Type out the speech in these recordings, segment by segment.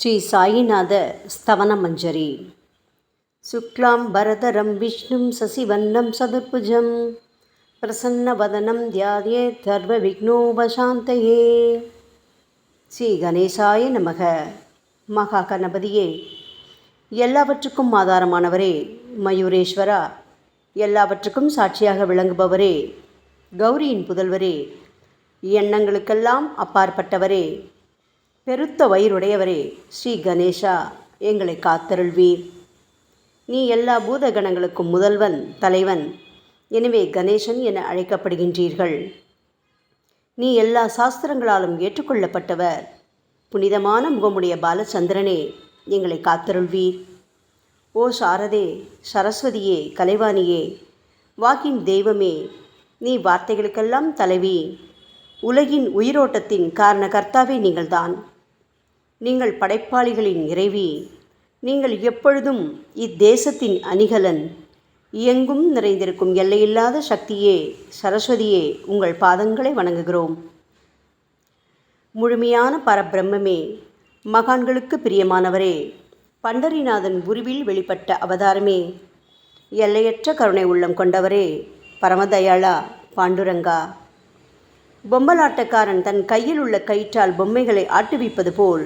ஸ்ரீ சாயிநாத ஸ்தவனமஞ்சரி. சுக்லாம் பரதரம் விஷ்ணும் சசிவன்னம் சதுர்புஜம் பிரசன்னவதனம் தியாயேத் சர்வ விக்னோபசாந்தயே. ஸ்ரீ கணேசாய நமக. மகா கணபதியே, எல்லாவற்றுக்கும் ஆதாரமானவரே, மயூரேஸ்வரா, எல்லாவற்றுக்கும் சாட்சியாக விளங்குபவரே, கௌரியின் புதல்வரே, எண்ணங்களுக்கெல்லாம் அப்பாற்பட்டவரே, பெருத்த வயிறுடையவரே, ஸ்ரீ கணேசா, எங்களை காத்தருள்வீர். நீ எல்லா பூதகணங்களுக்கும் முதல்வன், தலைவன். எனவே கணேசன் என அழைக்கப்படுகின்றீர்கள். நீ எல்லா சாஸ்திரங்களாலும் ஏற்றுக்கொள்ளப்பட்டவர். புனிதமான முகமுடைய பாலச்சந்திரனே, எங்களை காத்தருள்வீர். ஓ சாரதே, சரஸ்வதியே, கலைவாணியே, வாக்கின் தெய்வமே, நீ வார்த்தைகளுக்கெல்லாம் தலைவி. உலகின் உயிரோட்டத்தின் காரண கர்த்தாவே நீங்கள்தான். நீங்கள் படைப்பாளிகளின் இறைவி. நீங்கள் எப்பொழுதும் இத்தேசத்தின் அணிகலன். எங்கும் நிறைந்திருக்கும் எல்லையில்லாத சக்தியே, சரஸ்வதியே, உங்கள் பாதங்களை வணங்குகிறோம். முழுமையான பரபிரம்மே, மகான்களுக்கு பிரியமானவரே, பண்டரிநாதன் உருவில் வெளிப்பட்ட அவதாரமே, எல்லையற்ற கருணை உள்ளம் கொண்டவரே, பரமதயாளா, பாண்டுரங்கா. பொம்மலாட்டக்காரன் தன் கையில் உள்ள கயிற்றால் பொம்மைகளை ஆட்டுவிப்பது போல்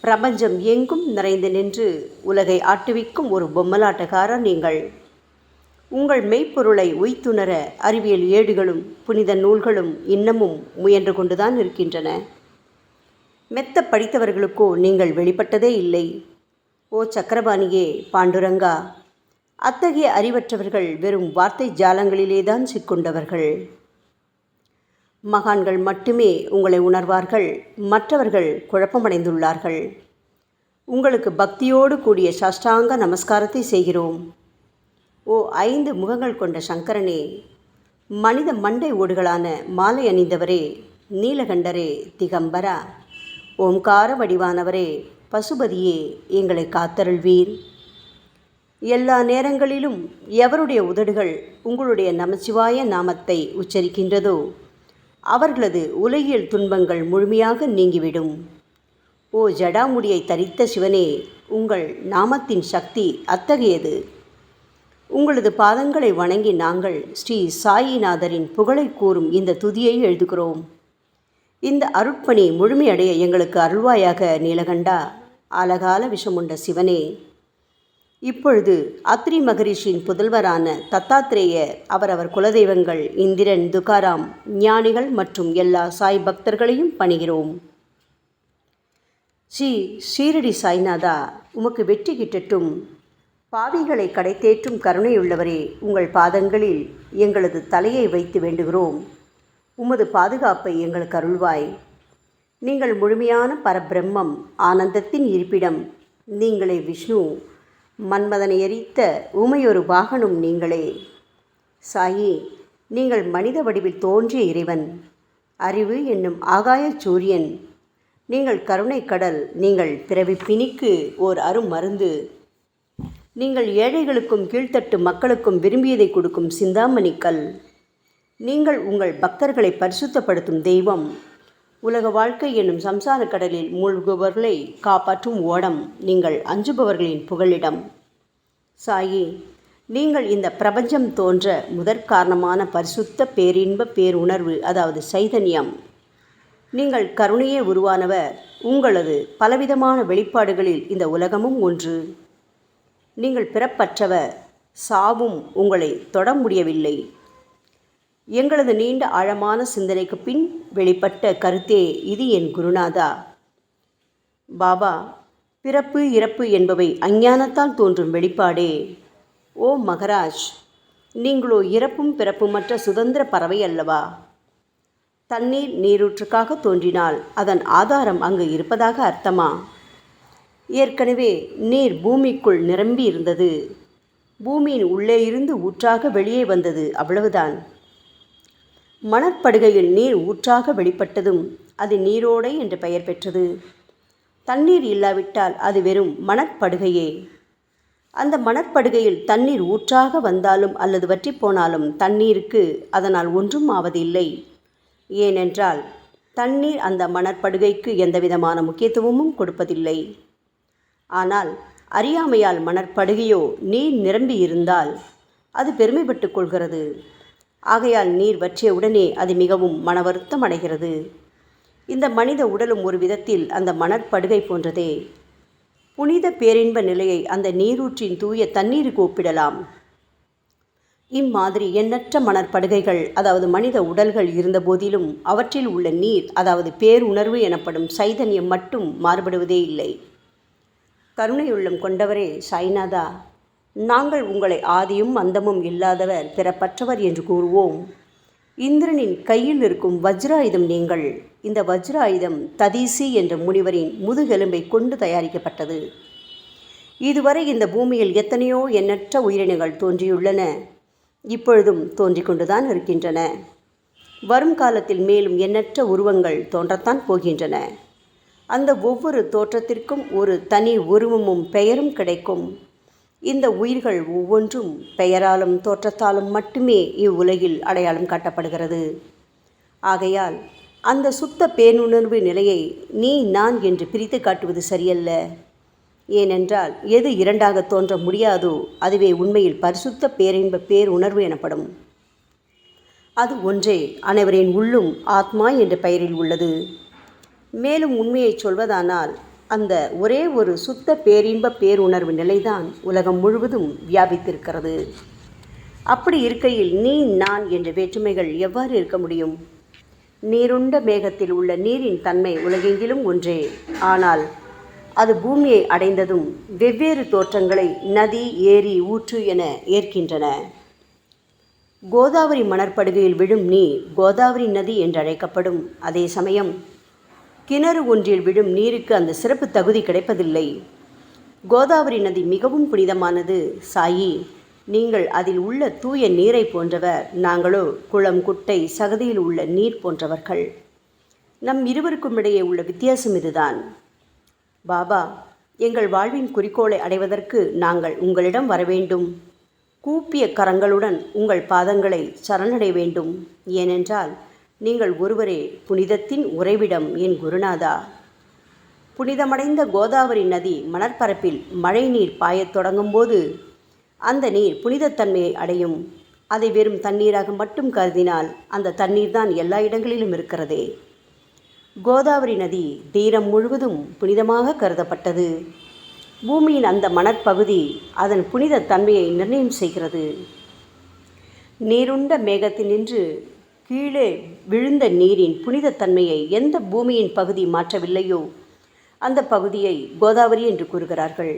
பிரபஞ்சம் எங்கும் நிறைந்து நின்று உலகை ஆட்டுவிக்கும் ஒரு பொம்மலாட்டக்காரர் நீங்கள். உங்கள் மெய்ப்பொருளை உய்த்துணர அறிவியல் ஏடுகளும் புனித நூல்களும் இன்னமும் முயன்று கொண்டுதான் இருக்கின்றன. மெத்த படித்தவர்களுக்கோ நீங்கள் வெளிப்பட்டதே இல்லை. ஓ சக்கரபாணியே, பாண்டுரங்கா, அத்தகைய அறிவற்றவர்கள் வெறும் வார்த்தை ஜாலங்களிலேதான் சிக்கொண்டவர்கள். மகான்கள் மட்டுமே உங்களை உணர்வார்கள். மற்றவர்கள் குழப்பமடைந்துள்ளார்கள். உங்களுக்கு பக்தியோடு கூடிய சாஷ்டாங்க நமஸ்காரத்தை செய்கிறோம். ஓ 5 முகங்கள் கொண்ட சங்கரனே, மனித மண்டை ஓடுகளான மாலை அணிந்தவரே, நீலகண்டரே, திகம்பரா, ஓம்கார வடிவானவரே, பசுபதியே, எங்களை காத்தருள்வீர். எல்லா நேரங்களிலும் எவருடைய உதடுகள் உங்களுடைய நமச்சிவாய நாமத்தை உச்சரிக்கின்றதோ அவர்களது உலகியல் துன்பங்கள் முழுமையாக நீங்கிவிடும். ஓ ஜடாமுடியை தரித்த சிவனே, உங்கள் நாமத்தின் சக்தி அத்தகையது. உங்களது பாதங்களை வணங்கி நாங்கள் ஸ்ரீ சாயிநாதரின் புகழை கூறும் இந்த துதியை எழுதுகிறோம். இந்த அருட்பணி முழுமையடைய எங்களுக்கு அருள்வாயாக நீலகண்டா, ஆலகால விஷமுண்ட சிவனே. இப்பொழுது அத்ரி மகரிஷியின் புதல்வரான தத்தாத்ரேயர், அவரவர் குலதெய்வங்கள் இந்திரன், துகாராம், ஞானிகள் மற்றும் எல்லா சாய் பக்தர்களையும் பணிகிறோம். ஸ்ரீ ஷீரடி சாய்நாதா, உமக்கு வெற்றி கிட்டட்டும். பாவிகளை கடைத்தேற்றும் கருணையுள்ளவரே, உங்கள் பாதங்களில் எங்களது தலையை வைத்து வேண்டுகிறோம். உமது பாதுகாப்பை எங்களுக்கு அருள்வாய். நீங்கள் முழுமையான பரபிரம்மம், ஆனந்தத்தின் இருப்பிடம். நீங்களே விஷ்ணு. மன்மதனை எரித்த ஊமையொரு வாகனும் நீங்களே. சாயி, நீங்கள் மனித வடிவில் தோன்றிய இறைவன். அறிவு என்னும் ஆகாய சூரியன். நீங்கள் கருணை கடல். நீங்கள் பிறவி பிணிக்கு ஓர் அருமருந்து. நீங்கள் ஏழைகளுக்கும் கீழ்த்தட்டு மக்களுக்கும் விரும்பியதை கொடுக்கும் சிந்தாமணிக்கல். நீங்கள் உங்கள் பக்தர்களை பரிசுத்தப்படுத்தும் தெய்வம். உலக வாழ்க்கை என்னும் சம்சார கடலில் மூழ்குபவர்களை காப்பாற்றும் ஓடம். நீங்கள் அஞ்சுபவர்களின் புகலிடம். சாயி, நீங்கள் இந்த பிரபஞ்சம் தோன்ற முதற்காரணமான பரிசுத்த பேரின்ப பேருணர்வு, அதாவது சைதன்யம். நீங்கள் கருணையே உருவானவர். உங்களது பலவிதமான வெளிப்பாடுகளில் இந்த உலகமும் ஒன்று. நீங்கள் பிறப்பற்றவர். சாவும் உங்களை தொட முடியவில்லை. எங்களது நீண்ட ஆழமான சிந்தனைக்கு பின் வெளிப்பட்ட கருத்தே இது என் குருநாதா. பாபா, பிறப்பு இறப்பு என்பவை அஞ்ஞானத்தால் தோன்றும் வெளிப்பாடே. ஓ மகராஜ், நீங்களோ இறப்பும் பிறப்புமற்ற சுதந்திர பறவை அல்லவா? தண்ணீர் நீரூற்றுக்காக தோன்றினால் அதன் ஆதாரம் அங்கு இருப்பதாக அர்த்தமா? ஏற்கனவே நீர் பூமிக்குள் நிரம்பி இருந்தது. பூமியின் உள்ளே இருந்து ஊற்றாக வெளியே வந்தது, அவ்வளவுதான். மணற்படுகையில் நீர் ஊற்றாக வெளிப்பட்டதும் அது நீரோடை என்று பெயர் பெற்றது. தண்ணீர் இல்லாவிட்டால் அது வெறும் மணற்படுகையே. அந்த மணற்படுகையில் தண்ணீர் ஊற்றாக வந்தாலும் அல்லது வற்றி போனாலும் தண்ணீருக்கு அதனால் ஒன்றும் ஆவதில்லை. ஏனென்றால் தண்ணீர் அந்த மணற்படுகைக்கு எந்தவிதமான முக்கியத்துவமும் கொடுப்பதில்லை. ஆனால் அறியாமையால் மணற்படுகையோ நீர் நிரம்பி இருந்தால் அது பெருமைப்பட்டு கொள்கிறது. ஆகையால் நீர் வற்றிய உடனே அது மிகவும் மனவருத்தம் அடைகிறது. இந்த மனித உடலும் ஒரு விதத்தில் அந்த மணற்படுகை போன்றதே. புனித பேரின்ப நிலையை அந்த நீரூற்றின் தூய தண்ணீருக்கு ஒப்பிடலாம். இம்மாதிரி எண்ணற்ற மணற்படுகைகள், அதாவது மனித உடல்கள் இருந்த போதிலும் அவற்றில் உள்ள நீர், அதாவது பேருணர்வு எனப்படும் சைதன்யம் மட்டும் மாறுபடுவதே இல்லை. கருணையுள்ளம் கொண்டவரே சாய்நாதா, நாங்கள் உங்களை ஆதியும் அந்தமும் இல்லாதவர், பிறப்பற்றவர் என்று கூறுவோம். இந்திரனின் கையில் இருக்கும் வஜ்ராயுதம் நீங்கள். இந்த வஜ்ராயுதம் ததீசி என்ற முனிவரின் முதுகெலும்பை கொண்டு தயாரிக்கப்பட்டது. இதுவரை இந்த பூமியில் எத்தனையோ எண்ணற்ற உயிரினங்கள் தோன்றியுள்ளன, இப்பொழுதும் தோன்றிக் கொண்டுதான் இருக்கின்றன. வரும் காலத்தில் மேலும் எண்ணற்ற உருவங்கள் தோன்றத்தான் போகின்றன. அந்த ஒவ்வொரு தோற்றத்திற்கும் ஒரு தனி உருவமும் பெயரும் கிடைக்கும். இந்த உயிர்கள் ஒவ்வொன்றும் பெயராலும் தோற்றத்தாலும் மட்டுமே இவ்வுலகில் அடையாளம் காட்டப்படுகிறது. ஆகையால் அந்த சுத்த பேருணர்வு நிலையை நீ நான் என்று பிரித்து காட்டுவது சரியல்ல. ஏனென்றால் எது இரண்டாக தோன்ற முடியாதோ அதுவே உண்மையில் பரிசுத்த பேரின்ப பேருணர்வு எனப்படும். அது ஒன்றே அனைவரின் உள்ளும் ஆத்மா என்ற பெயரில் உள்ளது. மேலும் உண்மையை சொல்வதானால் அந்த ஒரே ஒரு சுத்த பேரின்ப பேருணர்வு நிலைதான் உலகம் முழுவதும் வியாபித்திருக்கிறது. அப்படி இருக்கையில் நீ நான் என்ற வேற்றுமைகள் எவ்வாறு இருக்க முடியும்? நீருண்ட மேகத்தில் உள்ள நீரின் தன்மை உலகெங்கிலும் ஒன்றே. ஆனால் அது பூமியை அடைந்ததும் வெவ்வேறு தோற்றங்களை நதி, ஏரி, ஊற்று என ஏற்கின்றன. கோதாவரி மணற்படுகையில் விழும் நீர் கோதாவரி நதி என்றழைக்கப்படும். அதே சமயம் கிணறு ஒன்றில் விழும் நீருக்கு அந்த சிறப்பு தகுதி கிடைப்பதில்லை. கோதாவரி நதி மிகவும் புனிதமானது. சாயி, நீங்கள் அதில் உள்ள தூய நீரை போன்றவர், நாங்களோ குளம், குட்டை, சகதியில் உள்ள நீர் போன்றவர்கள். நம் இருவருக்கும் இடையே உள்ள வித்தியாசம் இதுதான். பாபா, எங்கள் வாழ்வின் குறிக்கோளை அடைவதற்கு நாங்கள் உங்களிடம் வரவேண்டும். கூப்பிய கரங்களுடன் உங்கள் பாதங்களை சரணடைய வேண்டும். ஏனென்றால் நீங்கள் ஒருவரே புனிதத்தின் உறைவிடம் என் குருநாதா. புனிதமடைந்த கோதாவரி நதி மணற்பரப்பில் மழை நீர் பாயத் தொடங்கும் போது அந்த நீர் புனிதத்தன்மையை அடையும். அதை வெறும் தண்ணீராக மட்டும் கருதினால் அந்த தண்ணீர் தான் எல்லா இடங்களிலும் இருக்கிறதே. கோதாவரி நதி தீரம் முழுவதும் புனிதமாக கருதப்பட்டது. பூமியின் அந்த மணற்பகுதி அதன் புனித தன்மையை நிர்ணயம் செய்கிறது. நீருண்ட மேகத்தினின்று கீழே விழுந்த நீரின் புனிதத்தன்மையை எந்த பூமியின் பகுதி மாற்றவில்லையோ அந்த பகுதியை கோதாவரி என்று கூறுகிறார்கள்.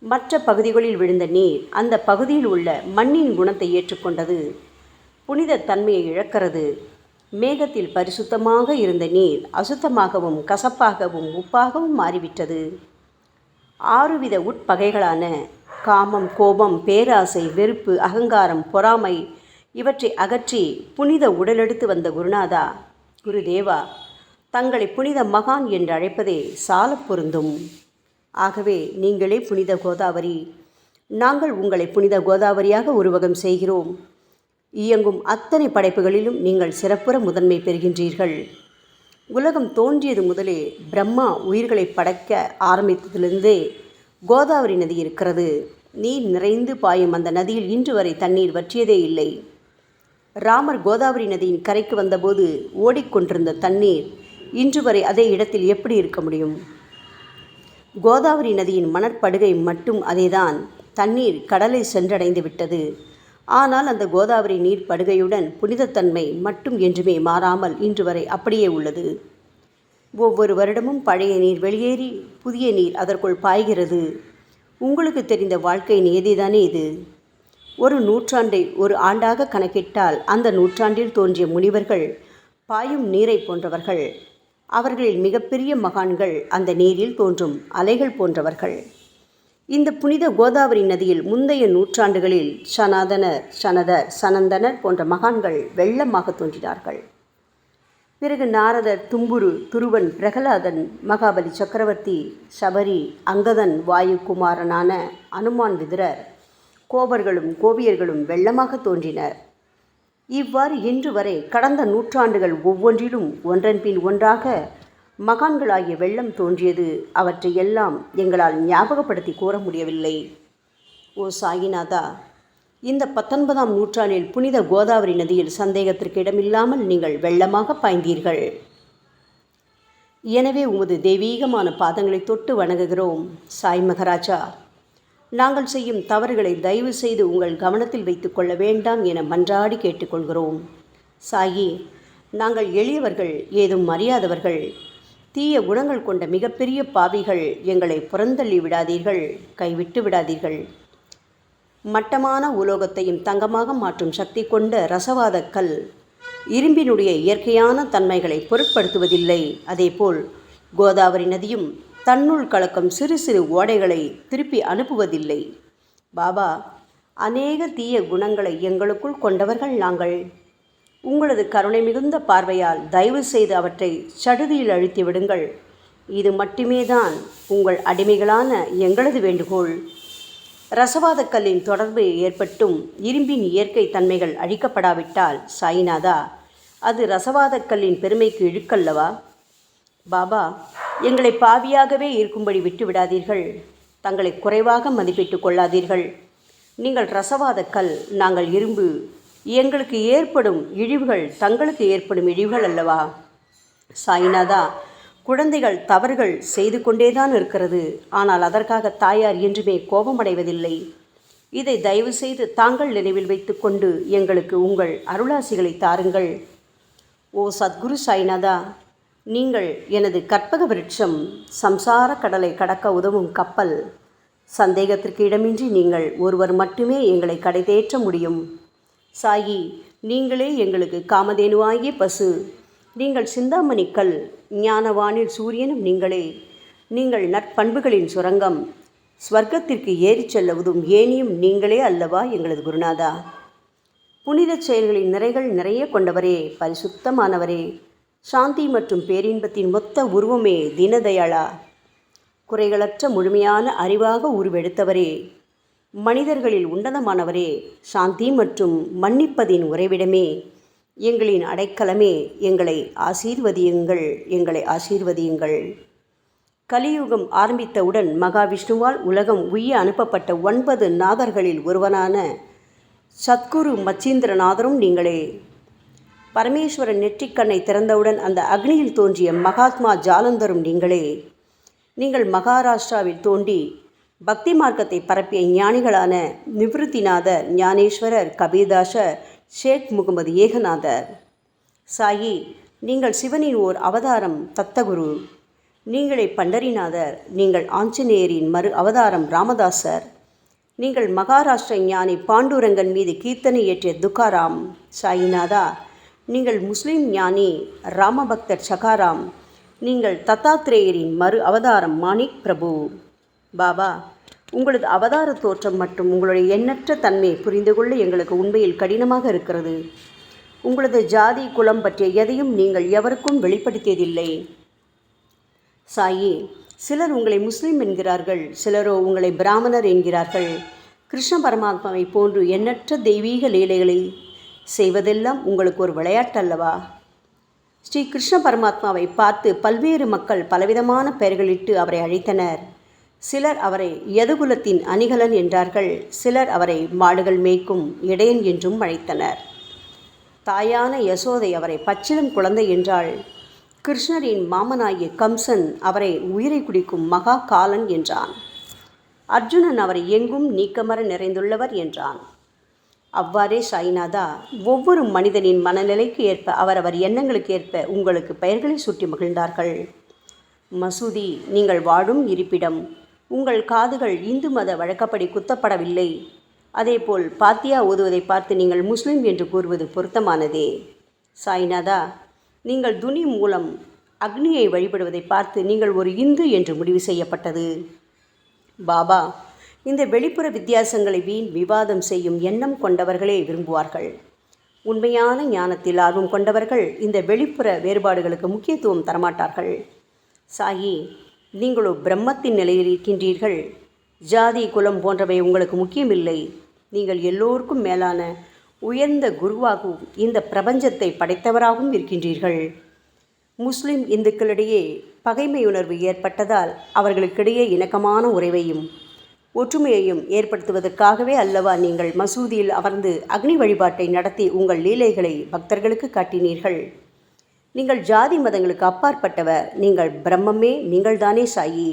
மற்ற பகுதிகளில் விழுந்த நீர் அந்த பகுதியில் உள்ள மண்ணின் குணத்தை ஏற்றுக்கொண்டது, புனித தன்மையை இழக்கிறது. மேகத்தில் பரிசுத்தமாக இருந்த நீர் அசுத்தமாகவும் கசப்பாகவும் உப்பாகவும் மாறிவிட்டது. 6 வித உட்பகைகளான காமம், கோபம், பேராசை, வெறுப்பு, அகங்காரம், பொறாமை இவற்றை அகற்றி புனித உடலெடுத்து வந்த குருநாதா, குருதேவா, தங்களை புனித மகான் என்று அழைப்பதே சால பொருந்தும். ஆகவே நீங்களே புனித கோதாவரி. நாங்கள் உங்களை புனித கோதாவரியாக உருவகம் செய்கிறோம். இயங்கும் அத்தனை படைப்புகளிலும் நீங்கள் சிறப்புற முதன்மை பெறுகின்றீர்கள். உலகம் தோன்றியது முதலே பிரம்மா உயிர்களை படைக்க ஆரம்பித்ததிலிருந்தே கோதாவரி நதி இருக்கிறது. நீர் நிறைந்து பாயும் அந்த நதியில் இன்று வரை தண்ணீர் வற்றியதே இல்லை. ராமர் கோதாவரி நதியின் கரைக்கு வந்தபோது ஓடிக்கொண்டிருந்த தண்ணீர் இன்று வரை அதே இடத்தில் எப்படி இருக்க முடியும்? கோதாவரி நதியின் மணற்படுகை மட்டும் அதேதான். தண்ணீர் கடலை சென்றடைந்து விட்டது. ஆனால் அந்த கோதாவரி நீர் படுகையுடன் புனிதத்தன்மை மட்டும் என்றுமே மாறாமல் இன்று வரை அப்படியே உள்ளது. ஒவ்வொரு வருடமும் பழைய நீர் வெளியேறி புதிய நீர் அதற்குள் பாய்கிறது. உங்களுக்கு தெரிந்த வாழ்க்கை நியதிதானே இது. ஒரு நூற்றாண்டை ஒரு ஆண்டாக கணக்கிட்டால் அந்த நூற்றாண்டில் தோன்றிய முனிவர்கள் பாயும் நீரை போன்றவர்கள். அவர்களில் மிகப்பெரிய மகான்கள் அந்த நீரில் தோன்றும் அலைகள் போன்றவர்கள். இந்த புனித கோதாவரி நதியில் முந்தைய நூற்றாண்டுகளில் சனாதனர், சனதர், சனந்தனர் போன்ற மகான்கள் வெள்ளமாக தோன்றினார்கள். பிறகு நாரதர், தும்புரு, துருவன், பிரகலாதன், மகாபலி சக்கரவர்த்தி, சபரி, அங்கதன், வாயுகுமாரனான அனுமான், விதுரர், கோபர்களும் கோபியர்களும் வெள்ளமாக தோன்றினர். இவ்வாறு இன்று வரை கடந்த நூற்றாண்டுகள் ஒவ்வொன்றிலும் ஒன்றன் பின் ஒன்றாக மகான்களாகிய வெள்ளம் தோன்றியது. அவற்றை எல்லாம் எங்களால் ஞாபகப்படுத்தி கூற முடியவில்லை. ஓ சாயிநாதா, இந்த 19ஆம் நூற்றாண்டில் புனித கோதாவரி நதியில் சந்தேகத்திற்கு இடமில்லாமல் நீங்கள் வெள்ளமாக பாய்ந்தீர்கள். எனவே உமது தெய்வீகமான பாதங்களை தொட்டு வணங்குகிறோம். சாய் மகராஜா, நாங்கள் செய்யும் தவறுகளை தயவு செய்து உங்கள் கவனத்தில் வைத்து கொள்ள வேண்டாம் என மன்றாடி கேட்டுக்கொள்கிறோம். சாயி, நாங்கள் எளியவர்கள், ஏதும் அறியாதவர்கள், தீய குணங்கள் கொண்ட மிகப்பெரிய பாவிகள். எங்களை புறந்தள்ளி விடாதீர்கள், கைவிட்டு விடாதீர்கள். மட்டமான உலோகத்தையும் தங்கமாக மாற்றும் சக்தி கொண்ட ரசவாத கல் இரும்பினுடைய இயற்கையான தன்மைகளை பொருட்படுத்துவதில்லை. அதேபோல் கோதாவரி நதியும் தன்னுள் கலக்கும் சிறு சிறு ஓடைகளை திருப்பி அனுப்புவதில்லை. பாபா, அநேக தீய குணங்களை எங்களுக்குள் கொண்டவர்கள் நாங்கள். உங்களது கருணை மிகுந்த பார்வையால் தயவு செய்து அவற்றை சடுதியில் அழித்து விடுங்கள். இது மட்டுமே தான் உங்கள் அடிமைகளான எங்களது வேண்டுகோள். ரசவாத கல்லின் தொடர்பு ஏற்பட்டும் இரும்பின் இயற்கை தன்மைகள் அழிக்கப்படாவிட்டால் சாயிநாதா, அது ரசவாத கல்லின் பெருமைக்கு இழுக்கல்லவா? பாபா, எங்களை பாவியாகவே இருக்கும்படி விட்டுவிடாதீர்கள். தங்களை குறைவாக மதிப்பிட்டு கொள்ளாதீர்கள். நீங்கள் ரசவாத கல், நாங்கள் இரும்பு. எங்களுக்கு ஏற்படும் இழிவுகள் தங்களுக்கு ஏற்படும் இழிவுகள் அல்லவா? சாயிநாதா, குழந்தைகள் தவறுகள் செய்து கொண்டேதான் இருக்கிறது. ஆனால் அதற்காக தாயார் என்றுமே கோபமடைவதில்லை. இதை தயவு செய்து தாங்கள் நினைவில் வைத்து கொண்டு எங்களுக்கு உங்கள் அருளாசிகளை தாருங்கள். ஓ சத்குரு சாய்நாதா, நீங்கள் எனது கற்பக விருட்சம், சம்சார கடலை கடக்க உதவும் கப்பல். சந்தேகத்திற்கு இடமின்றி நீங்கள் ஒருவர் மட்டுமே எங்களை கடைதேற்ற முடியும். சாயி, நீங்களே எங்களுக்கு காமதேனுவாகிய பசு. நீங்கள் சிந்தாமணி கல், ஞானவானில் சூரியனும் நீங்களே. நீங்கள் நற்பண்புகளின் சுரங்கம், ஸ்வர்க்கத்திற்கு ஏறிச் செல்லவதும் ஏனியும் நீங்களே அல்லவா எங்களது குருநாதா? புனித செயல்களின் நிறைகள் நிறைய கொண்டவரே, பரிசுத்தமானவரே, சாந்தி மற்றும் பேரின்பத்தின் மொத்த உருவமே தீனதயாளா, குறைகளற்ற முழுமையான அறிவாக உருவெடுத்தவரே, மனிதர்களில் உன்னதமானவரே, சாந்தி மற்றும் மன்னிப்பதின் உறைவிடமே, எங்களின் அடைக்கலமே, எங்களை ஆசீர்வதியுங்கள், எங்களை ஆசீர்வதியுங்கள். கலியுகம் ஆரம்பித்தவுடன் மகாவிஷ்ணுவால் உலகம் உய்ய அனுப்பப்பட்ட 9 நாதர்களில் ஒருவனான சத்குரு மச்சீந்திரநாதரும் நீங்களே. பரமேஸ்வரன் நெற்றிக்கண்ணை திறந்தவுடன் அந்த அக்னியில் தோன்றிய மகாத்மா ஜாலந்தரும் நீங்களே. நீங்கள் மகாராஷ்டிராவில் தோன்றி பக்தி மார்க்கத்தை பரப்பிய ஞானிகளான நிவிருத்திநாதர், ஞானேஸ்வரர், கபீர்தாசர், ஷேக் முகமது ஏகநாதர். சாயி, நீங்கள் சிவனின் ஓர் அவதாரம், தத்தகுரு. நீங்களே பண்டரிநாதர். நீங்கள் ஆஞ்சநேயரின் மறு அவதாரம் ராமதாசர். நீங்கள் மகாராஷ்டிர ஞானி பாண்டுரங்கன் மீது கீர்த்தனை இயற்றிய துக்காராம். சாயிநாதா, நீங்கள் முஸ்லிம் ஞானி ராமபக்தர் சகாராம். நீங்கள் தத்தாத்ரேயரின் மறு அவதாரம் மாணிக் பிரபு. பாபா, உங்களது அவதார தோற்றம் மற்றும் உங்களுடைய எண்ணற்ற தன்மை புரிந்து கொள்ள எங்களுக்கு உண்மையில் கடினமாக இருக்கிறது. உங்களது ஜாதி குலம் பற்றிய எதையும் நீங்கள் எவருக்கும் வெளிப்படுத்தியதில்லை. சாயி, சிலர் உங்களை முஸ்லீம் என்கிறார்கள், சிலரோ உங்களை பிராமணர் என்கிறார்கள். கிருஷ்ண பரமாத்மாவை போன்று எண்ணற்ற தெய்வீக லீலைகளை செய்வதெல்லாம் உங்களுக்கு ஒரு விளையாட்டல்லவா? ஸ்ரீ கிருஷ்ண பரமாத்மாவை பார்த்து பல்வேறு மக்கள் பலவிதமான பெயர்களிட்டு அவரை அழைத்தனர். சிலர் அவரை யதுகுலத்தின் அணிகலன் என்றார்கள். சிலர் அவரை மாடுகள் மேய்க்கும் இடையன் என்றும் அழைத்தனர். தாயான யசோதை அவரை பச்சிளம் குழந்தை என்றாள். கிருஷ்ணரின் மாமனாகிய கம்சன் அவரை உயிரை குடிக்கும் மகா காலன் என்றான். அர்ஜுனன் அவரை எங்கும் நீக்கமர நிறைந்துள்ளவர் என்றான். அவ்வாறே சாய்நாதா, ஒவ்வொரு மனிதனின் மனநிலைக்கு ஏற்ப அவரவர் எண்ணங்களுக்கு ஏற்ப உங்களுக்கு பெயர்களை சூட்டி மகிழ்ந்தார்கள். மசூதி, நீங்கள் வாழும் இருப்பிடம். உங்கள் காதுகள் இந்து மத வழக்கப்படி குத்தப்படவில்லை. அதேபோல் பாத்தியா ஓதுவதை பார்த்து நீங்கள் முஸ்லிம் என்று கூறுவது பொருத்தமானதே. சாய்நாதா, நீங்கள் துனி மூலம் அக்னியை வழிபடுவதை பார்த்து நீங்கள் ஒரு இந்து என்று முடிவு செய்யப்பட்டது. பாபா, இந்த வெளிப்புற வித்தியாசங்களை வீண் விவாதம் செய்யும் எண்ணம் கொண்டவர்களே விரும்புவார்கள். உண்மையான ஞானத்தில் ஆர்வம் கொண்டவர்கள் இந்த வெளிப்புற வேறுபாடுகளுக்கு முக்கியத்துவம் தரமாட்டார்கள். சாயி, நீங்களோ பிரம்மத்தின் நிலையில் இருக்கின்றீர்கள். ஜாதி குலம் போன்றவை உங்களுக்கு முக்கியமில்லை. நீங்கள் எல்லோருக்கும் மேலான உயர்ந்த குருவாகவும் இந்த பிரபஞ்சத்தை படைத்தவராகவும் இருக்கின்றீர்கள். முஸ்லிம் இந்துக்களிடையே பகைமையுணர்வு ஏற்பட்டதால் அவர்களுக்கிடையே இணக்கமான உறவையும் ஒற்றுமையையும் ஏற்படுத்துவதற்காகவே அல்லவா நீங்கள் மசூதியில் அமர்ந்து அக்னி வழிபாட்டை நடத்தி உங்கள் லீலைகளை பக்தர்களுக்கு காட்டினீர்கள். நீங்கள் ஜாதி மதங்களுக்கு அப்பாற்பட்டவர். நீங்கள் பிரம்மமே, நீங்கள்தானே சாயி.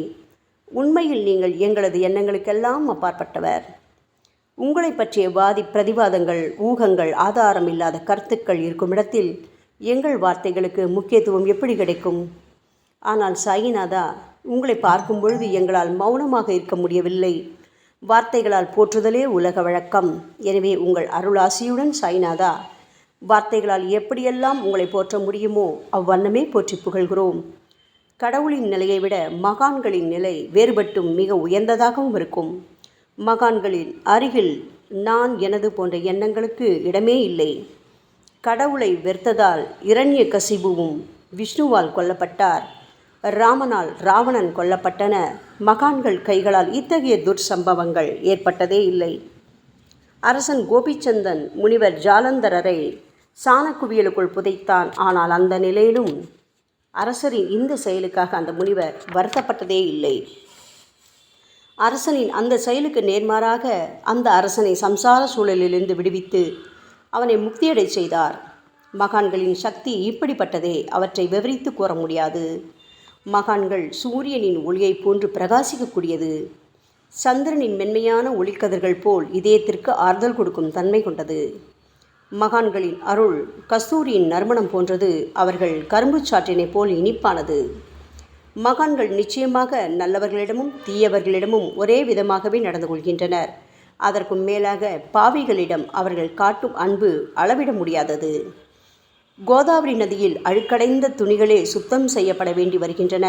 உண்மையில் நீங்கள் எங்களது எண்ணங்களுக்கெல்லாம் அப்பாற்பட்டவர். உங்களை பற்றிய வாதி பிரதிவாதங்கள், ஊகங்கள், ஆதாரம் இல்லாத கருத்துக்கள் இருக்கும் இடத்தில் எங்கள் வார்த்தைகளுக்கு முக்கியத்துவம் எப்படி கிடைக்கும்? ஆனால் சாயிநாதா, உங்களை பார்க்கும் பொழுது எங்களால் மௌனமாக இருக்க முடியவில்லை. வார்த்தைகளால் போற்றுதலே உலக வழக்கம். எனவே உங்கள் அருளாசியுடன் சாயிநாதா, வார்த்தைகளால் எப்படியெல்லாம் உங்களை போற்ற முடியுமோ அவ்வண்ணமே போற்றி புகழ்கிறோம். கடவுளின் நிலையை விட மகான்களின் நிலை வேறுபட்டும் மிக உயர்ந்ததாகவும் இருக்கும். மகான்களின் அருகில் நான் எனது போன்ற எண்ணங்களுக்கு இடமே இல்லை. கடவுளை வெறுத்ததால் இரண்யகசிபுவும் விஷ்ணுவால் கொல்லப்பட்டார். ராமனால் ராவணன் கொல்லப்பட்டன. மகான்கள் கைகளால் இத்தகைய துர்சம்பவங்கள் ஏற்பட்டதே இல்லை. அரசன் கோபிச்சந்தன் முனிவர் ஜாலந்தரரை சாணக்குவியலுக்குள் புதைத்தான். ஆனால் அந்த நிலையிலும் அரசரின் இந்த செயலுக்காக அந்த முனிவர் வருத்தப்பட்டதே இல்லை. அரசனின் அந்த செயலுக்கு நேர்மாறாக அந்த அரசனை சம்சார சூழலிலிருந்து விடுவித்து அவனை முக்தியடை செய்தார். மகான்களின் சக்தி இப்படிப்பட்டதே. அவற்றை விவரித்து கூற முடியாது. மகான்கள் சூரியனின் ஒளியை போன்று பிரகாசிக்கக்கூடியது. சந்திரனின் மென்மையான ஒளிக்கதிர்கள் போல் இதயத்திற்கு ஆறுதல் கொடுக்கும் தன்மை கொண்டது. மகான்களின் அருள் கஸ்தூரியின் நறுமணம் போன்றது. அவர்கள் கரும்பு சாற்றினை போல் இனிப்பானது. மகான்கள் நிச்சயமாக நல்லவர்களிடமும் தீயவர்களிடமும் ஒரே விதமாகவே நடந்து கொள்கின்றனர். அதற்கும் மேலாக பாவிகளிடம் அவர்கள் காட்டும் அன்பு அளவிட முடியாதது. கோதாவரி நதியில் அழுக்கடைந்த துணிகளே சுத்தம் செய்யப்பட வேண்டி வருகின்றன.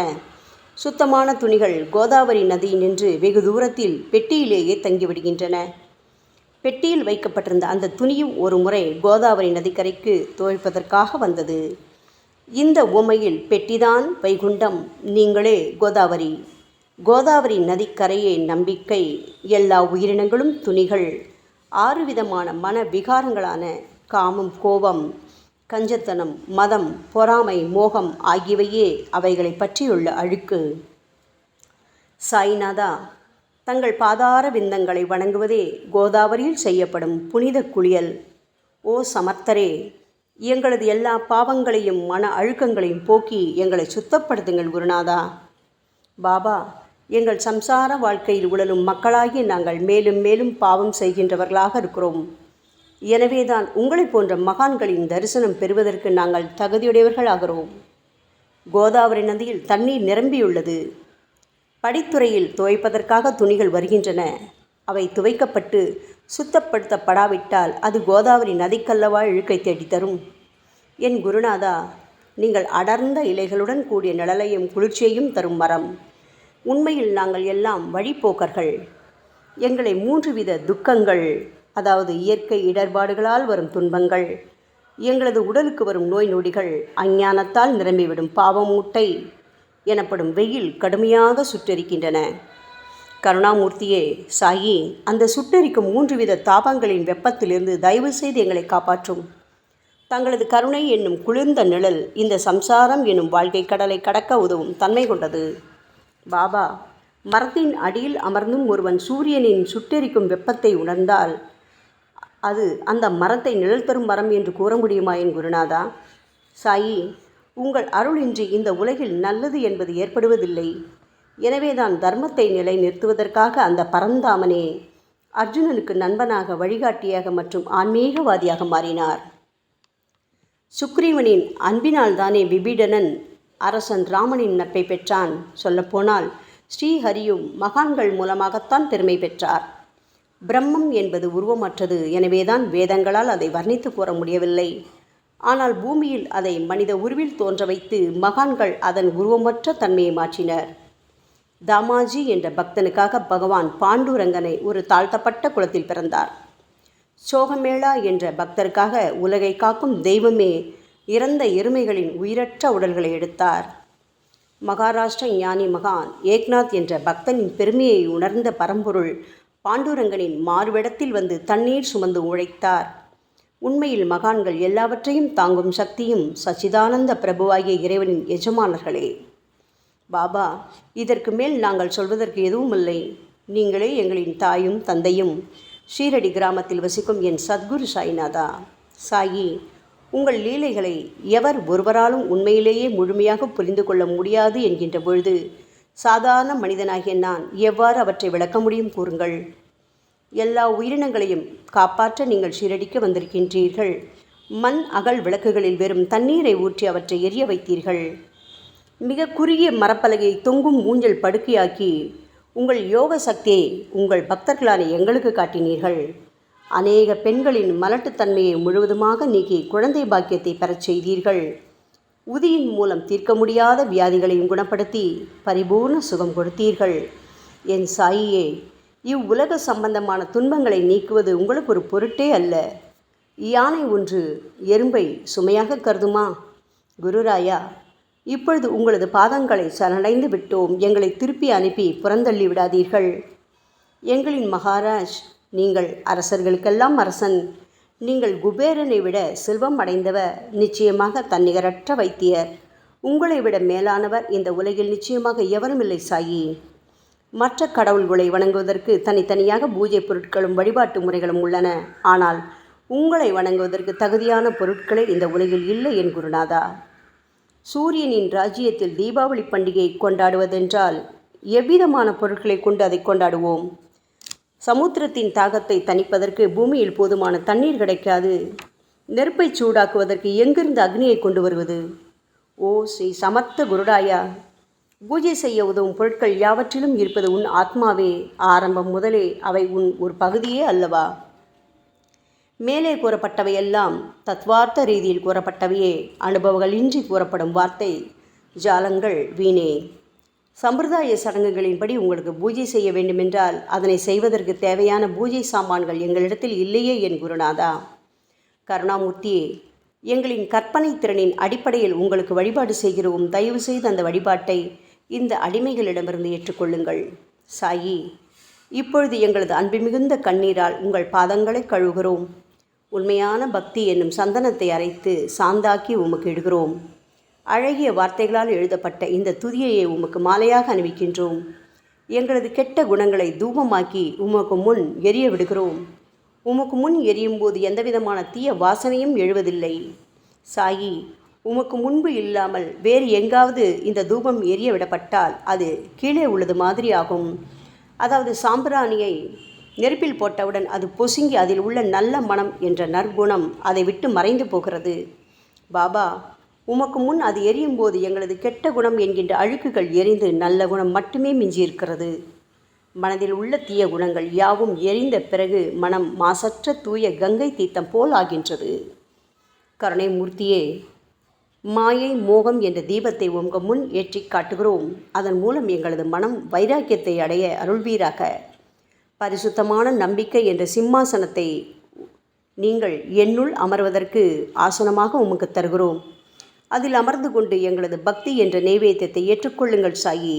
சுத்தமான துணிகள் கோதாவரி நதியினின்று வெகு தூரத்தில் பெட்டியிலேயே தங்கிவிடுகின்றன. பெட்டியில் வைக்கப்பட்டிருந்த அந்த துணியும் ஒரு முறை கோதாவரி நதிக்கரைக்கு துவைப்பதற்காக வந்தது. இந்த உவமையில் பெட்டிதான் வைகுண்டம், நீங்களே கோதாவரி. கோதாவரி நதிக்கரையே நம்பிக்கை. எல்லா உயிரினங்களும் துணிகள். 6 விதமான மன விகாரங்களான காமம், கோபம், கஞ்சத்தனம், மதம், பொறாமை, மோகம் ஆகியவையே அவைகளை பற்றியுள்ள அழுக்கு. சாய்நாதா, தங்கள் பாதார விந்தங்களை வணங்குவதே கோதாவரியில் செய்யப்படும் புனித குளியல். ஓ சமர்த்தரே, எங்களது எல்லா பாவங்களையும் மன அழுக்கங்களையும் போக்கி எங்களை சுத்தப்படுத்துங்கள் குருநாதா. பாபா, எங்கள் சம்சார வாழ்க்கையில் உழலும் மக்களாகி நாங்கள் மேலும் மேலும் பாவம் செய்கின்றவர்களாக இருக்கிறோம். எனவேதான் உங்களை போன்ற மகான்களின் தரிசனம் பெறுவதற்கு நாங்கள் தகுதியுடையவர்கள் ஆகிறோம். கோதாவரி நதியில் தண்ணீர் நிரம்பியுள்ளது. படித்துறையில் துவைப்பதற்காக துணிகள் வருகின்றன. அவை துவைக்கப்பட்டு சுத்தப்படுத்தப்படாவிட்டால் அது கோதாவரி நதிக்கல்லவா இழுக்கை தேடித்தரும். என் குருநாதா, நீங்கள் அடர்ந்த இலைகளுடன் கூடிய நிழலையும் குளிர்ச்சியையும் தரும் மரம். உண்மையில் நாங்கள் எல்லாம் வழிப்போக்கர்கள். எங்களை 3 வித துக்கங்கள், அதாவது இயற்கை இடர்பாடுகளால் வரும் துன்பங்கள், எங்களது உடலுக்கு வரும் நோய் நொடிகள், அஞ்ஞானத்தால் நிரம்பிவிடும் பாவமூட்டை எனப்படும் வெயில் கடுமையாக சுட்டெரிக்கின்றன. கருணாமூர்த்தியே, சாயி, அந்த சுட்டெரிக்கும் 3 வித தாபங்களின் வெப்பத்திலிருந்து தயவு செய்து எங்களை காப்பாற்றும். தங்களது கருணை என்னும் குளிர்ந்த நிழல் இந்த சம்சாரம் என்னும் வாழ்க்கை கடலை கடக்க உதவும் தன்மை கொண்டது. பாபா, மரத்தின் அடியில் அமர்ந்தும் ஒருவன் சூரியனின் சுட்டெரிக்கும் வெப்பத்தை உணர்ந்தால் அது அந்த மரத்தை நிழல் தரும் மரம் என்று கூற முடியுமா என் குருநாதா? சாயி, உங்கள் அருளின்றி இந்த உலகில் நல்லது என்பது ஏற்படுவதில்லை. எனவேதான் தர்மத்தை நிலை நிறுத்துவதற்காக அந்த பரந்தாமனே அர்ஜுனனுக்கு நண்பனாக, வழிகாட்டியாக மற்றும் ஆன்மீகவாதியாக மாறினார். சுக்ரீவனின் அன்பினால் தானே விபீடனன் அரசன் ராமனின் நட்பை பெற்றான். சொல்லப்போனால் ஸ்ரீஹரியும் மகான்கள் மூலமாகத்தான் பெருமை பெற்றார். பிரம்மம் என்பது உருவமற்றது. எனவேதான் வேதங்களால் அதை வர்ணித்து கூற முடியவில்லை. ஆனால் பூமியில் அதை மனித உருவில் தோன்ற வைத்து மகான்கள் அதன் உருவமற்ற தன்மையை மாற்றினர். தாமாஜி என்ற பக்தனுக்காக பகவான் பாண்டுரங்கனை ஒரு தாழ்த்தப்பட்ட குலத்தில் பிறந்தார். சோகமேளா என்ற பக்தருக்காக உலகை காக்கும் தெய்வமே இறந்த எருமைகளின் உயிரற்ற உடல்களை எடுத்தார். மகாராஷ்டிர ஞானி மகான் ஏக்நாத் என்ற பக்தனின் பெருமையை உணர்ந்த பரம்பொருள் பாண்டுரங்கனின் மாறுவிடத்தில் வந்து தண்ணீர் சுமந்து உழைத்தார். உண்மையில் மகான்கள் எல்லாவற்றையும் தாங்கும் சக்தியும் சச்சிதானந்த பிரபுவாகிய இறைவனின் எஜமானர்களே. பாபா, இதற்கு மேல் நாங்கள் சொல்வதற்கு எதுவும் இல்லை. நீங்களே எங்களின் தாயும் தந்தையும். ஷீரடி கிராமத்தில் வசிக்கும் என் சத்குரு சாய்நாதா. சாயி, உங்கள் லீலைகளை எவர் ஒருவராலும் உண்மையிலேயே முழுமையாக புரிந்து கொள்ள முடியாது என்கின்ற பொழுது சாதாரண மனிதனாகிய நான் எவ்வாறு அவற்றை விளக்க முடியும் கூறுங்கள். எல்லா உயிரினங்களையும் காப்பாற்ற நீங்கள் ஷீரடிக்கு வந்திருக்கின்றீர்கள். மண் அகல் விளக்குகளில் வெறும் தண்ணீரை ஊற்றி அவற்றை எரிய வைத்தீர்கள். மிக குறுகிய மரப்பலகையை தொங்கும் ஊஞ்சல் படுக்கையாக்கி உங்கள் யோக சக்தியை உங்கள் பக்தர்களான எங்களுக்கு காட்டினீர்கள். அநேக பெண்களின் மலட்டுத்தன்மையை முழுவதுமாக நீக்கி குழந்தை பாக்கியத்தை பெறச் செய்தீர்கள். உதியின் மூலம் தீர்க்க முடியாத வியாதிகளையும் குணப்படுத்தி பரிபூர்ண சுகம் கொடுத்தீர்கள். என் சாயியே, இவ்வுலக சம்பந்தமான துன்பங்களை நீக்குவது உங்களுக்கு ஒரு பொருட்டே அல்ல. யானை ஒன்று எறும்பை சுமையாக கருதுமா? குருராயா, இப்பொழுது உங்களது பாதங்களை சரணடைந்து விட்டோம். எங்களை திருப்பி அனுப்பி புறந்தள்ளி விடாதீர்கள். எங்களின் மகாராஜ், நீங்கள் அரசர்களுக்கெல்லாம் அரசன். நீங்கள் குபேரனை விட செல்வம் அடைந்தவர். நிச்சயமாக தன்னிகரற்ற வைத்தியர். உங்களை விட மேலானவர் இந்த உலகில் நிச்சயமாக எவரும் இல்லை சாயி. மற்ற கடவுள்களை வணங்குவதற்கு தனித்தனியாக பூஜை பொருட்களும் வழிபாட்டு முறைகளும் உள்ளன. ஆனால் உங்களை வணங்குவதற்கு தகுதியான பொருட்களே இந்த உலகில் இல்லை என் குருநாதா. சூரியனின் ராஜ்யத்தில் தீபாவளி பண்டிகையை கொண்டாடுவதென்றால் எவ்விதமான பொருட்களை கொண்டு அதை கொண்டாடுவோம்? சமுத்திரத்தின் தாகத்தை தணிப்பதற்கு பூமியில் போதுமான தண்ணீர் கிடைக்காது. நெருப்பை சூடாக்குவதற்கு எங்கிருந்து அக்னியை கொண்டு வருவது? ஓ ஸ்ரீ சமர்த்த குருடாயா, பூஜை செய்ய உதவும் பொருட்கள் யாவற்றிலும் இருப்பது உன் ஆத்மாவே. ஆரம்பம் முதலே அவை உன் ஒரு பகுதியே அல்லவா? மேலே கூறப்பட்டவையெல்லாம் தத்வார்த்த ரீதியில் கூறப்பட்டவையே. அனுபவங்களின்றி கூறப்படும் வார்த்தை ஜாலங்கள் வீணே. சம்பிரதாய சடங்குகளின்படி உங்களுக்கு பூஜை செய்ய வேண்டுமென்றால் அதனை செய்வதற்கு தேவையான பூஜை சாமான்கள் எங்களிடத்தில் இல்லையே என் குருநாதா. கருணாமூர்த்தியே, எங்களின் கற்பனை திறனின் அடிப்படையில் உங்களுக்கு வழிபாடு செய்கிறோம். தயவு செய்து அந்த வழிபாட்டை இந்த அடிமைகளிடமிருந்து ஏற்றுக்கொள்ளுங்கள். சாயி, இப்பொழுது எங்களது அன்பு மிகுந்த கண்ணீரால் உங்கள் பாதங்களை கழுவுகிறோம். உண்மையான பக்தி என்னும் சந்தனத்தை அரைத்து சாந்தாக்கி உமக்கு இடுகிறோம். அழகிய வார்த்தைகளால் எழுதப்பட்ட இந்த துதியையை உமக்கு மாலையாக அணிவிக்கின்றோம். எங்களது கெட்ட குணங்களை தூபமாக்கி உமக்கு முன் எரிய விடுகிறோம். உமக்கு முன் எரியும் போது எந்தவிதமான தீய வாசனையும் எழுவதில்லை. சாயி, உமக்கு முன்பு இல்லாமல் வேறு எங்காவது இந்த தூபம் எரிய விடப்பட்டால் அது கீழே உள்ளது மாதிரி ஆகும். அதாவது சாம்பிராணியை நெருப்பில் போட்டவுடன் அது பொசுங்கி அதில் உள்ள நல்ல மனம் என்ற நற்குணம் அதை விட்டு மறைந்து போகிறது. பாபா, உமக்கு முன் அது எரியும் போது எங்களது கெட்ட குணம் என்கின்ற அழுக்குகள் எரிந்து நல்ல குணம் மட்டுமே மிஞ்சியிருக்கிறது. மனதில் உள்ள தீய குணங்கள் யாவும் எரிந்த பிறகு மனம் மாசற்ற தூய கங்கை தீர்த்தம் போல் ஆகின்றது. கருணை மூர்த்தியே, மாயை மோகம் என்ற தீபத்தை உங்கள் முன் ஏற்றி காட்டுகிறோம். அதன் மூலம் எங்களது மனம் வைராக்கியத்தை அடைய அருள்வீராக. பரிசுத்தமான நம்பிக்கை என்ற சிம்மாசனத்தை நீங்கள் என்னுள் அமர்வதற்கு ஆசனமாக உமக்கு தருகிறோம். அதில் அமர்ந்து கொண்டு எங்களது பக்தி என்ற நெய்வேத்தியத்தை ஏற்றுக்கொள்ளுங்கள் சாயி.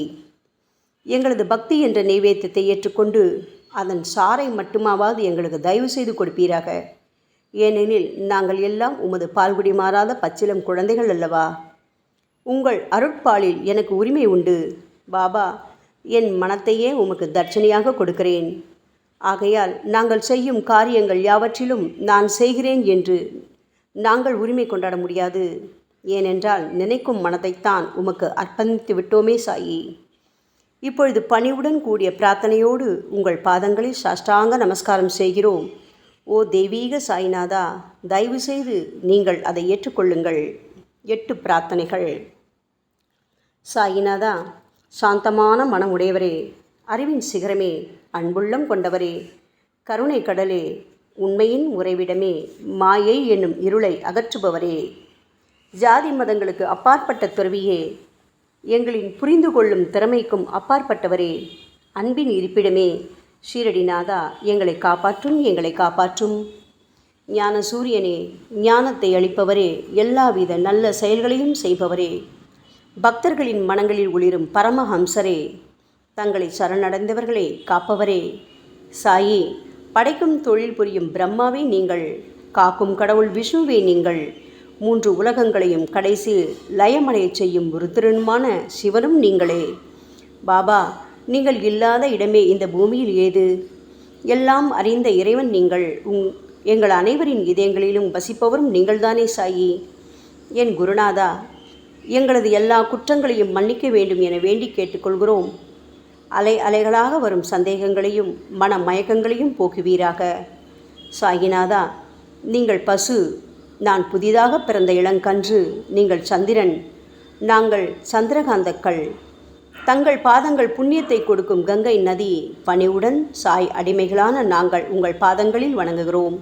எங்களது பக்தி என்ற நெய்வேத்தியத்தை ஏற்றுக்கொண்டு அதன் சாரை மட்டுமாவது எங்களுக்கு தயவு செய்து கொடுப்பீராக. ஏனெனில் நாங்கள் எல்லாம் உமது பால்குடி மாறாத பச்சிலம் குழந்தைகள் அல்லவா. உங்கள் அருட்பாலில் எனக்கு உரிமை உண்டு. பாபா, என் மனத்தையே உமக்கு தட்சணையாக கொடுக்கிறேன். ஆகையால் நாங்கள் செய்யும் காரியங்கள் யாவற்றிலும் நான் செய்கிறேன் என்று நாங்கள் உரிமை கொண்டாட முடியாது. ஏனென்றால் நினைக்கும் மனதைத்தான் உமக்கு அர்ப்பணித்து விட்டோமே சாயி. இப்பொழுது பணிவுடன் கூடிய பிரார்த்தனையோடு உங்கள் பாதங்களில் சாஷ்டாங்க நமஸ்காரம் செய்கிறோம். ஓ தெய்வீக சாய்நாதா, தயவு செய்து நீங்கள் அதை ஏற்றுக்கொள்ளுங்கள். 8 பிரார்த்தனைகள். சாய்நாதா, சாந்தமான மனம் உடையவரே, அறிவின் சிகரமே, அன்புள்ளம் கொண்டவரே, கருணை கடலே, உண்மையின் உறைவிடமே, மாயை என்னும் இருளை அகற்றுபவரே, ஜாதி மதங்களுக்கு அப்பாற்பட்ட துறவியே, எங்களின் புரிந்து கொள்ளும் திறமைக்கும் அப்பாற்பட்டவரே, அன்பின் இருப்பிடமே, ஷீரடிநாதா, எங்களை காப்பாற்றும், எங்களை காப்பாற்றும். ஞான சூரியனே, ஞானத்தை அளிப்பவரே, எல்லாவித நல்ல செயல்களையும் செய்பவரே, பக்தர்களின் மனங்களில் ஒளிரும் பரமஹம்சரே, தங்களை சரணடைந்தவர்களை காப்பவரே, சாயி, படைக்கும் தொழில் புரியும் பிரம்மாவே நீங்கள், காக்கும் கடவுள் விஷ்ணுவே நீங்கள். 3 உலகங்களையும் கடைசி லயமடையச் செய்யும் ருத்ரனுமான சிவனும் நீங்களே. பாபா, நீங்கள் இல்லாத இடமே இந்த பூமியில் ஏது? எல்லாம் அறிந்த இறைவன் நீங்கள். எங்கள் அனைவரின் இதயங்களிலும் வசிப்பவரும் நீங்கள்தானே சாயி. என் குருநாதா, எங்களது எல்லா குற்றங்களையும் மன்னிக்க வேண்டும் என வேண்டி கேட்டுக்கொள்கிறோம். அலை அலைகளாக வரும் சந்தேகங்களையும் மன மயக்கங்களையும் போக்குவீராக. சாயிநாதா, நீங்கள் பசு, நான் புதிதாக பிறந்த இளங்கன்று, நீங்கள் சந்திரன், நாங்கள் சந்திரகாந்தக்கள். தங்கள் பாதங்கள் புண்ணியத்தை கொடுக்கும் கங்கை நதி. பணிவுடன் சாய் அடிமைகளான நாங்கள் உங்கள் பாதங்களில் வணங்குகிறோம்.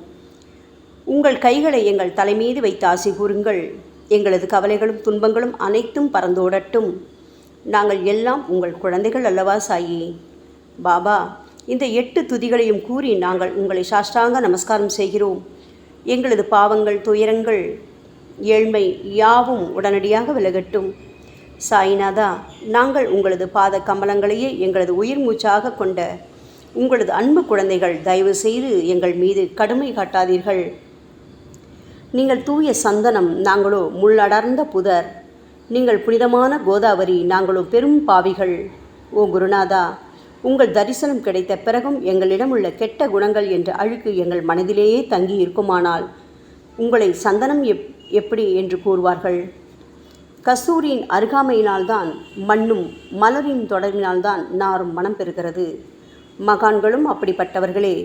உங்கள் கைகளை எங்கள் தலைமீது வைத்து ஆசி கூறுங்கள். எங்களது கவலைகளும் துன்பங்களும் அனைத்தும் பறந்தோடட்டும். நாங்கள் எல்லாம் உங்கள் குழந்தைகள் அல்லவா சாயி. பாபா, இந்த 8 துதிகளையும் கூறி நாங்கள் உங்களை சாஷ்டாங்க நமஸ்காரம் செய்கிறோம். எங்களது பாவங்கள், துயரங்கள், ஏழ்மை யாவும் உடனடியாக விலகட்டும். சாயிநாதா, நாங்கள் உங்களது பாத கமலங்களையே எங்களது உயிர் மூச்சாக கொண்ட உங்களது அன்பு குழந்தைகள். தயவு செய்து எங்கள் மீது கடுமை காட்டாதீர்கள். நீங்கள் தூய சந்தனம், நாங்களோ முள்ளடர்ந்த புதர். நீங்கள் புனிதமான கோதாவரி, நாங்களோ பெரும் பாவிகள். ஓ குருநாதா, உங்கள் தரிசனம் கிடைத்த பிறகும் எங்களிடம் உள்ள கெட்ட குணங்கள் என்ற அழுக்கு எங்கள் மனதிலேயே தங்கி இருக்குமானால் உங்களை சந்தனம் எப்படி என்று கூறுவார்கள்? கஸ்தூரியின் அருகாமையினால்தான் மண்ணும் மலரின் தொடர்பினால்தான் நாரும் மனம் பெறுகிறது. மகான்களும் அப்படிப்பட்டவர்களே.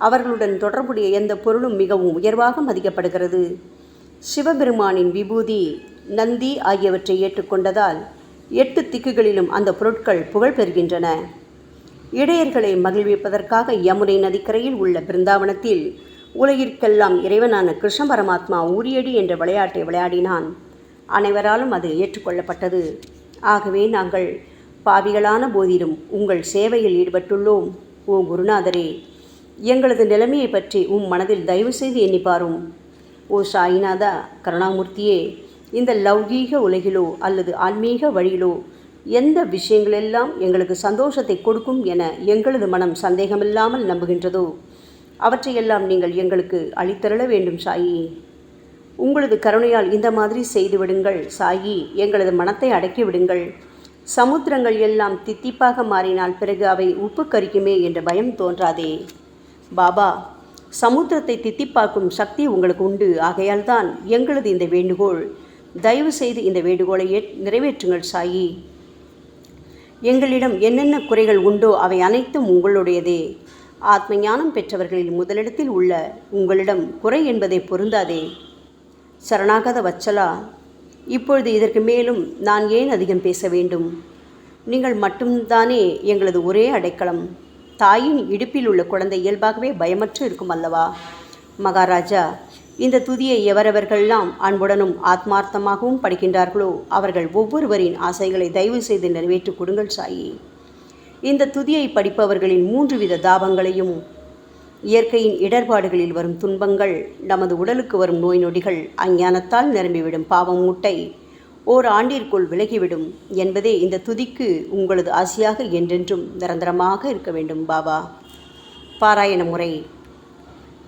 அவர்களுடன் தொடர்புடைய எந்த பொருளும் மிகவும் உயர்வாக மதிக்கப்படுகிறது. சிவபெருமானின் விபூதி, நந்தி ஆகியவற்றை ஏற்றுக்கொண்டதால் 8 திக்குகளிலும் அந்த பொருட்கள் புகழ் பெறுகின்றன. இடையர்களை மகிழ்விப்பதற்காக யமுனை நதிக்கரையில் உள்ள பிருந்தாவனத்தில் உலகிற்கெல்லாம் இறைவனான கிருஷ்ண பரமாத்மா ஊரியடி என்ற விளையாட்டை விளையாடினான். அனைவராலும் அது ஏற்றுக்கொள்ளப்பட்டது. ஆகவே நாங்கள் பாவிகளான போதிலும் உங்கள் சேவையில் ஈடுபட்டுள்ளோம். ஓ குருநாதரே, எங்களது நிலைமையை பற்றி மனதில் தயவு செய்து எண்ணிப்பாரும். ஓ சாயிநாதா கருணாமூர்த்தியே, இந்த லௌகீக உலகிலோ அல்லது ஆன்மீக வழியிலோ எந்த விஷயங்களெல்லாம் எங்களுக்கு சந்தோஷத்தை கொடுக்கும் என எங்களது மனம் சந்தேகமில்லாமல் நம்புகின்றதோ அவற்றையெல்லாம் நீங்கள் எங்களுக்கு அளித்தருள வேண்டும் சாயி. உங்களது கருணையால் இந்த மாதிரி செய்துவிடுங்கள் சாயி. எங்களது மனத்தை அடக்கி விடுங்கள். சமுத்திரங்கள் எல்லாம் தித்திப்பாக மாறினால் பிறகு அவை உப்பு கரிக்குமே என்ற பயம் தோன்றாதே. பாபா, சமுத்திரத்தை தித்திப்பாக்கும் சக்தி உங்களுக்கு உண்டு. ஆகையால் தான் எங்களது இந்த வேண்டுகோள். தயவு செய்து இந்த வேண்டுகோளை நிறைவேற்றுங்கள் சாயி. எங்களிடம் என்னென்ன குறைகள் உண்டோ அவை அனைத்தும் உங்களுடையதே. ஆத்ம ஞானம் பெற்றவர்களில் முதலிடத்தில் உள்ள உங்களிடம் குறை என்பதை பொருந்தாதே. சரணாகத வச்சலா, இப்பொழுது இதற்கு மேலும் நான் ஏன் அதிகம் பேச வேண்டும்? நீங்கள் மட்டும்தானே எங்களது ஒரே அடைக்கலம். தாயின் இடுப்பில் உள்ள குழந்தை இயல்பாகவே பயமற்று இருக்கும் அல்லவா? மகாராஜா, இந்த துதியை எவரவர்களெல்லாம் அன்புடனும் ஆத்மார்த்தமாகவும் படிக்கின்றார்களோ அவர்கள் ஒவ்வொருவரின் ஆசைகளை தயவு செய்து நிறைவேற்றி கொடுங்கள் சாயி. இந்த துதியை படிப்பவர்களின் 3 வித தாபங்களையும், இயற்கையின் இடர்பாடுகளில் வரும் துன்பங்கள், நமது உடலுக்கு வரும் நோய் நொடிகள், அஞ்ஞானத்தால் நிரம்பிவிடும் பாவம் மூட்டை ஓராண்டிற்குள் விலகிவிடும் என்பதே இந்த துதிக்கு உங்களது ஆசையாக என்றென்றும் நிரந்தரமாக இருக்க வேண்டும் பாபா. பாராயண முறை.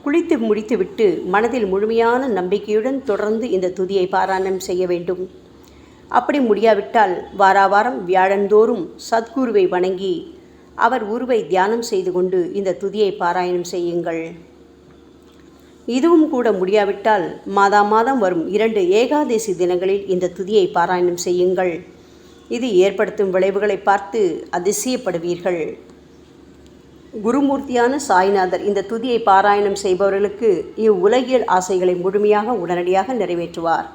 குளித்து முடித்துவிட்டு மனதில் முழுமையான நம்பிக்கையுடன் தொடர்ந்து இந்த துதியை பாராயணம் செய்ய வேண்டும். அப்படி முடியாவிட்டால் வாராவாரம் வியாழந்தோறும் சத்குருவை வணங்கி அவர் உருவை தியானம் செய்து கொண்டு இந்த துதியை பாராயணம் செய்யுங்கள். இதுவும் கூட முடியாவிட்டால் மாதம் வரும் 2 ஏகாதசி தினங்களில் இந்த துதியை பாராயணம் செய்யுங்கள். இது ஏற்படுத்தும் விளைவுகளை பார்த்து அதிசயப்படுவீர்கள். குருமூர்த்தியான சாய்நாதர் இந்த துதியை பாராயணம் செய்பவர்களுக்கு இவ்வுலகியல் ஆசைகளை முழுமையாக உடனடியாக நிறைவேற்றுவார்.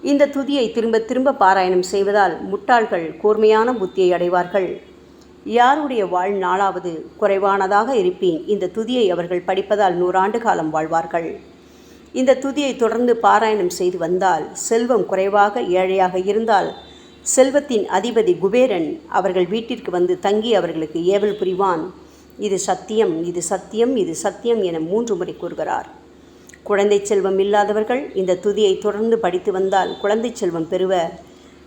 இந்த துதியை திரும்ப திரும்ப பாராயணம் செய்வதால் முட்டாள்கள் கூர்மையான புத்தியை அடைவார்கள். யாருடைய வாழ்நாளாவது குறைவானதாக இருப்பேன் இந்த துதியை அவர்கள் படிப்பதால் 100 ஆண்டு காலம் வாழ்வார்கள். இந்த துதியை தொடர்ந்து பாராயணம் செய்து வந்தால் செல்வம் குறைவாக ஏழையாக இருந்தால் செல்வத்தின் அதிபதி குபேரன் அவர்கள் வீட்டிற்கு வந்து தங்கி அவர்களுக்கு ஏவல் புரிவான். இது சத்தியம், இது சத்தியம், இது சத்தியம் என 3 முறை கூறுகிறார். குழந்தை செல்வம் இல்லாதவர்கள் இந்த துதியை தொடர்ந்து படித்து வந்தால் குழந்தை செல்வம் பெறுவர்.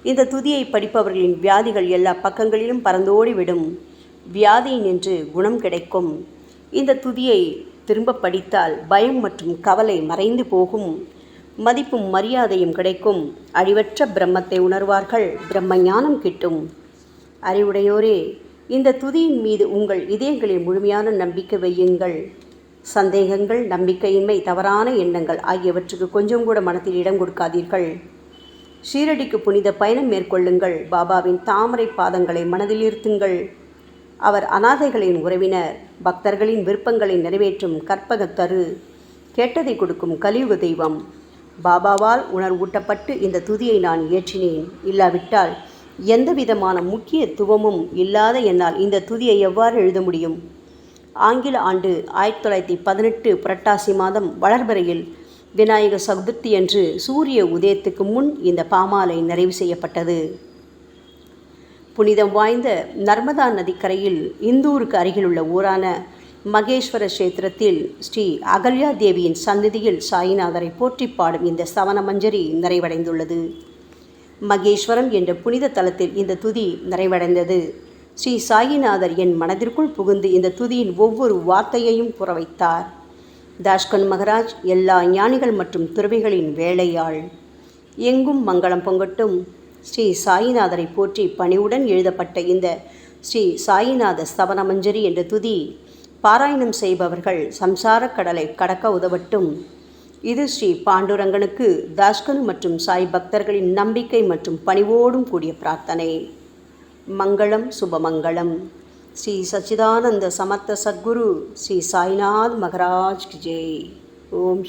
இந்த துதியை படிப்பவர்களின் வியாதிகள் எல்லா பக்கங்களிலும் பறந்தோடிவிடும். வியாதி நின்று குணம் கிடைக்கும். இந்த துதியை திரும்ப படித்தால் பயம் மற்றும் கவலை மறைந்து போகும். மதிப்பும் மரியாதையும் கிடைக்கும். அழிவற்ற பிரம்மத்தை உணர்வார்கள். பிரம்ம ஞானம் கிட்டும். அறிவுடையோரே, இந்த துதியின் மீது உங்கள் இதயங்களில் முழுமையான நம்பிக்கை வையுங்கள். சந்தேகங்கள், நம்பிக்கையின்மை, தவறான எண்ணங்கள் ஆகியவற்றுக்கு கொஞ்சம் கூட மனத்தில் இடம் கொடுக்காதீர்கள். ஷீரடிக்கு புனித பயணம் மேற்கொள்ளுங்கள். பாபாவின் தாமரை பாதங்களை மனதில் இருத்துங்கள். அவர் அனாதைகளின் உறவினர், பக்தர்களின் விருப்பங்களை நிறைவேற்றும் கற்பகத்தரு, கேட்டதை கொடுக்கும் கலியுக தெய்வம். பாபாவால் உணர்வூட்டப்பட்டு இந்த துதியை நான் இயற்றினேன். இல்லாவிட்டால் எந்த விதமான முக்கியத்துவமும் இல்லாத என்னால் இந்த துதியை எவ்வாறு எழுத முடியும்? ஆங்கில ஆண்டு 1918 புரட்டாசி மாதம் வளர்பிறையில் விநாயக சதுர்த்தி அன்று சூரிய உதயத்துக்கு முன் இந்த பாமாலை நிறைவு செய்யப்பட்டது. புனிதம் வாய்ந்த நர்மதா நதிக்கரையில் இந்தூருக்கு அருகிலுள்ள ஊரான மகேஸ்வர கஷேத்திரத்தில் ஸ்ரீ அகல்யா தேவியின் சந்நிதியில் சாயிநாதரை போற்றி பாடும் இந்த சவண மஞ்சரி நிறைவடைந்துள்ளது. மகேஸ்வரம் என்ற புனித தலத்தில் இந்த துதி நிறைவடைந்தது. ஸ்ரீ சாயிநாதர் என் மனதிற்குள் புகுந்து இந்த துதியின் ஒவ்வொரு வார்த்தையையும் புற வைத்தார். தாஷ்கன் மகராஜ் எல்லா ஞானிகள் மற்றும் துறவிகளின் வேலையாள். எங்கும் மங்களம் பொங்கட்டும். ஸ்ரீ சாயிநாதரை போற்றி பணிவுடன் எழுதப்பட்ட இந்த ஸ்ரீ சாயிநாத ஸ்தவன மஞ்சரி என்ற துதி பாராயணம் செய்பவர்கள் சம்சார கடலை கடக்க உதவட்டும். இது ஸ்ரீ பாண்டுரங்கனுக்கு தாஷ்கனு மற்றும் சாய் பக்தர்களின் நம்பிக்கை மற்றும் பணிவோடும் கூடிய பிரார்த்தனை. மங்களம், சுபமங்களம். ஸ்ரீ சச்சிதானந்த சமர்த்த சத்குரு ஸ்ரீ சாய்நாத் மகராஜ் கி ஜெய். ஓம்